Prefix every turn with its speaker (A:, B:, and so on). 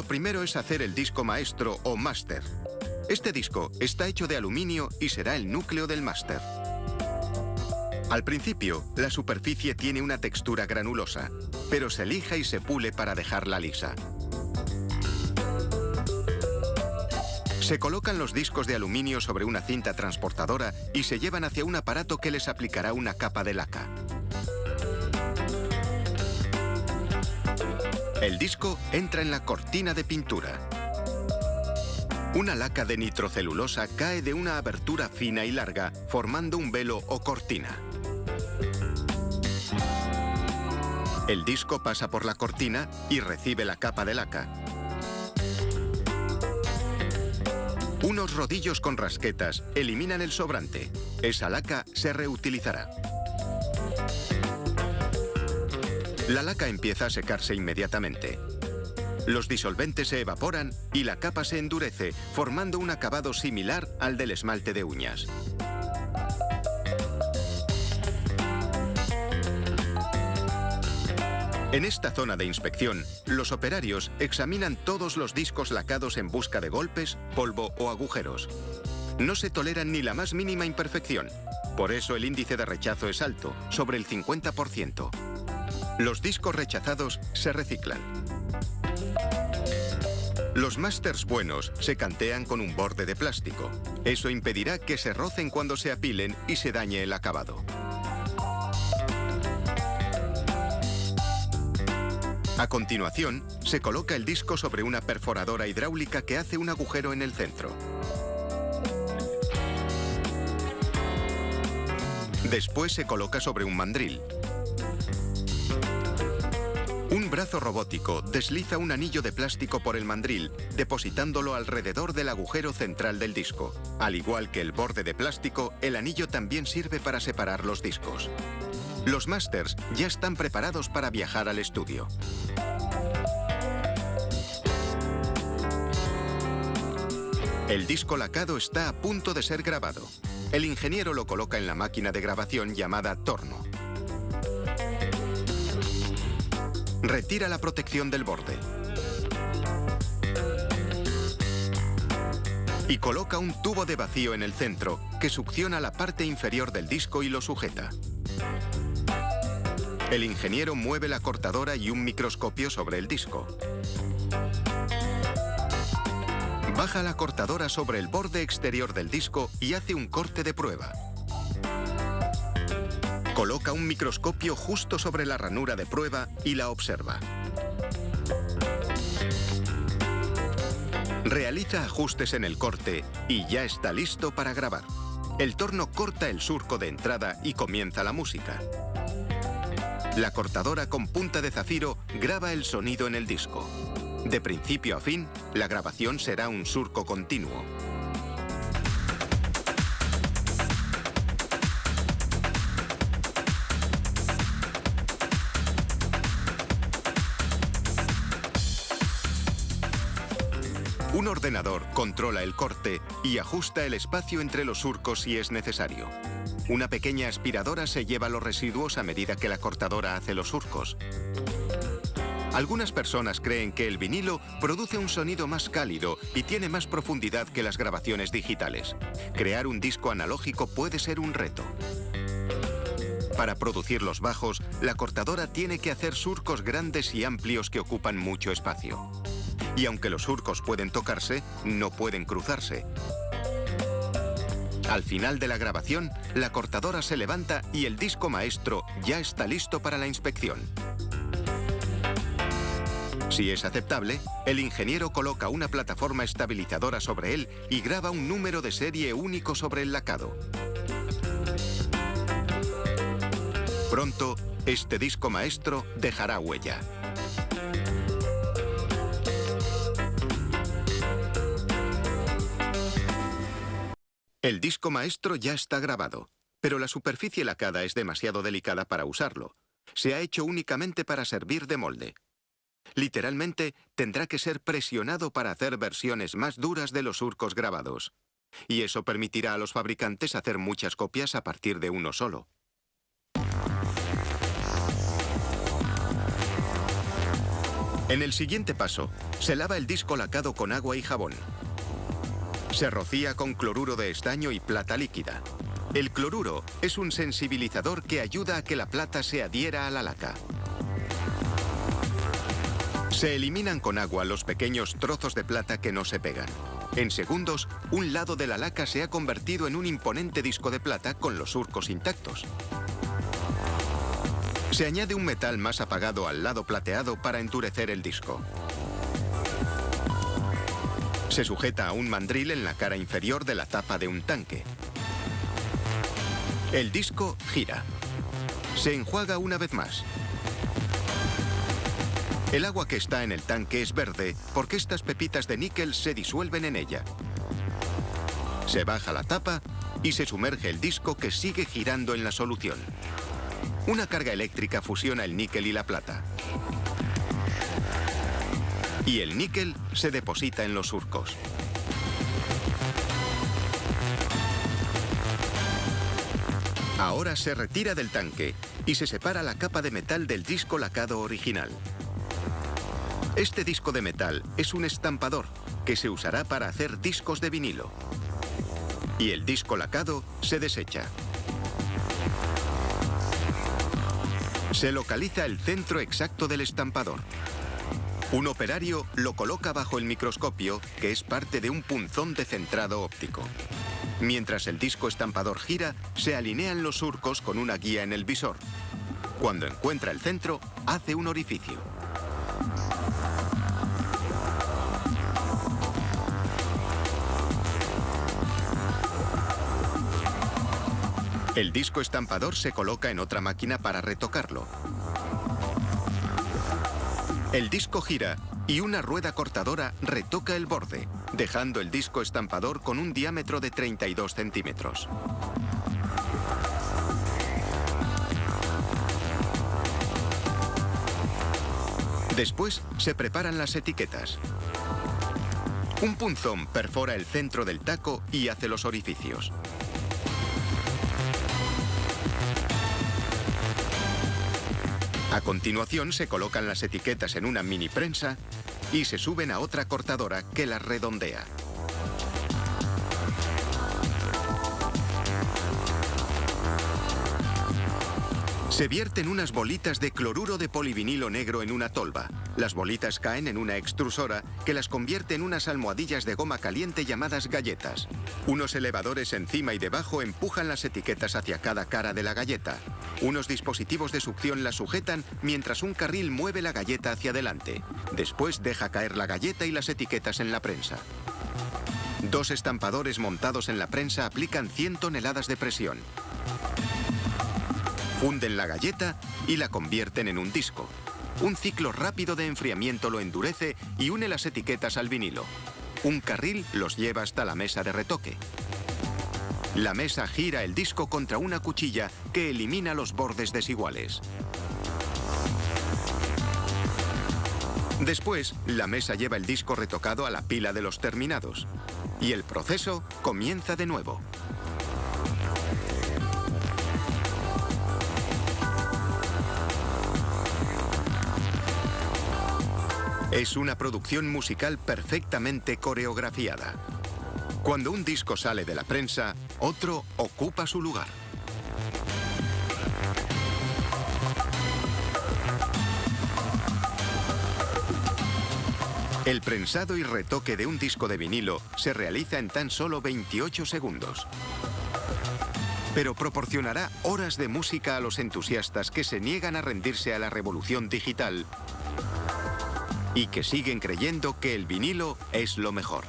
A: Lo primero es hacer el disco maestro o máster. Este disco está hecho de aluminio y será el núcleo del máster. Al principio, la superficie tiene una textura granulosa, pero se lija y se pule para dejarla lisa. Se colocan los discos de aluminio sobre una cinta transportadora y se llevan hacia un aparato que les aplicará una capa de laca. El disco entra en la cortina de pintura. Una laca de nitrocelulosa cae de una abertura fina y larga, formando un velo o cortina. El disco pasa por la cortina y recibe la capa de laca. Unos rodillos con rasquetas eliminan el sobrante. Esa laca se reutilizará. La laca empieza a secarse inmediatamente. Los disolventes se evaporan y la capa se endurece, formando un acabado similar al del esmalte de uñas. En esta zona de inspección, los operarios examinan todos los discos lacados en busca de golpes, polvo o agujeros. No se toleran ni la más mínima imperfección. Por eso el índice de rechazo es alto, sobre el 50%. Los discos rechazados se reciclan. Los másters buenos se cantean con un borde de plástico. Eso impedirá que se rocen cuando se apilen y se dañe el acabado. A continuación, se coloca el disco sobre una perforadora hidráulica que hace un agujero en el centro. Después se coloca sobre un mandril. Un brazo robótico desliza un anillo de plástico por el mandril, depositándolo alrededor del agujero central del disco. Al igual que el borde de plástico, el anillo también sirve para separar los discos. Los másters ya están preparados para viajar al estudio. El disco lacado está a punto de ser grabado. El ingeniero lo coloca en la máquina de grabación llamada torno. Retira la protección del borde. Y coloca un tubo de vacío en el centro que succiona la parte inferior del disco y lo sujeta. El ingeniero mueve la cortadora y un microscopio sobre el disco. Baja la cortadora sobre el borde exterior del disco y hace un corte de prueba. Coloca un microscopio justo sobre la ranura de prueba y la observa. Realiza ajustes en el corte y ya está listo para grabar. El torno corta el surco de entrada y comienza la música. La cortadora con punta de zafiro graba el sonido en el disco. De principio a fin, la grabación será un surco continuo. Un ordenador controla el corte y ajusta el espacio entre los surcos si es necesario. Una pequeña aspiradora se lleva los residuos a medida que la cortadora hace los surcos. Algunas personas creen que el vinilo produce un sonido más cálido y tiene más profundidad que las grabaciones digitales. Crear un disco analógico puede ser un reto. Para producir los bajos, la cortadora tiene que hacer surcos grandes y amplios que ocupan mucho espacio. Y aunque los surcos pueden tocarse, no pueden cruzarse. Al final de la grabación, la cortadora se levanta y el disco maestro ya está listo para la inspección. Si es aceptable, el ingeniero coloca una plataforma estabilizadora sobre él y graba un número de serie único sobre el lacado. Pronto, este disco maestro dejará huella. El disco maestro ya está grabado, pero la superficie lacada es demasiado delicada para usarlo. Se ha hecho únicamente para servir de molde. Literalmente, tendrá que ser presionado para hacer versiones más duras de los surcos grabados. Y eso permitirá a los fabricantes hacer muchas copias a partir de uno solo. En el siguiente paso, se lava el disco lacado con agua y jabón. Se rocía con cloruro de estaño y plata líquida. El cloruro es un sensibilizador que ayuda a que la plata se adhiera a la laca. Se eliminan con agua los pequeños trozos de plata que no se pegan. En segundos, un lado de la laca se ha convertido en un imponente disco de plata con los surcos intactos. Se añade un metal más apagado al lado plateado para endurecer el disco. Se sujeta a un mandril en la cara inferior de la tapa de un tanque. El disco gira. Se enjuaga una vez más. El agua que está en el tanque es verde porque estas pepitas de níquel se disuelven en ella. Se baja la tapa y se sumerge el disco que sigue girando en la solución. Una carga eléctrica fusiona el níquel y la plata. Y el níquel se deposita en los surcos. Ahora se retira del tanque y se separa la capa de metal del disco lacado original. Este disco de metal es un estampador que se usará para hacer discos de vinilo. Y el disco lacado se desecha. Se localiza el centro exacto del estampador. Un operario lo coloca bajo el microscopio, que es parte de un punzón de centrado óptico. Mientras el disco estampador gira, se alinean los surcos con una guía en el visor. Cuando encuentra el centro, hace un orificio. El disco estampador se coloca en otra máquina para retocarlo. El disco gira y una rueda cortadora retoca el borde, dejando el disco estampador con un diámetro de 32 centímetros. Después se preparan las etiquetas. Un punzón perfora el centro del taco y hace los orificios. A continuación se colocan las etiquetas en una mini prensa y se suben a otra cortadora que las redondea. Se vierten unas bolitas de cloruro de polivinilo negro en una tolva. Las bolitas caen en una extrusora que las convierte en unas almohadillas de goma caliente llamadas galletas. Unos elevadores encima y debajo empujan las etiquetas hacia cada cara de la galleta. Unos dispositivos de succión las sujetan mientras un carril mueve la galleta hacia adelante. Después deja caer la galleta y las etiquetas en la prensa. Dos estampadores montados en la prensa aplican 100 toneladas de presión. Funden la galleta y la convierten en un disco. Un ciclo rápido de enfriamiento lo endurece y une las etiquetas al vinilo. Un carril los lleva hasta la mesa de retoque. La mesa gira el disco contra una cuchilla que elimina los bordes desiguales. Después, la mesa lleva el disco retocado a la pila de los terminados. Y el proceso comienza de nuevo. Es una producción musical perfectamente coreografiada. Cuando un disco sale de la prensa, otro ocupa su lugar. El prensado y retoque de un disco de vinilo se realiza en tan solo 28 segundos. Pero proporcionará horas de música a los entusiastas que se niegan a rendirse a la revolución digital y que siguen creyendo que el vinilo es lo mejor.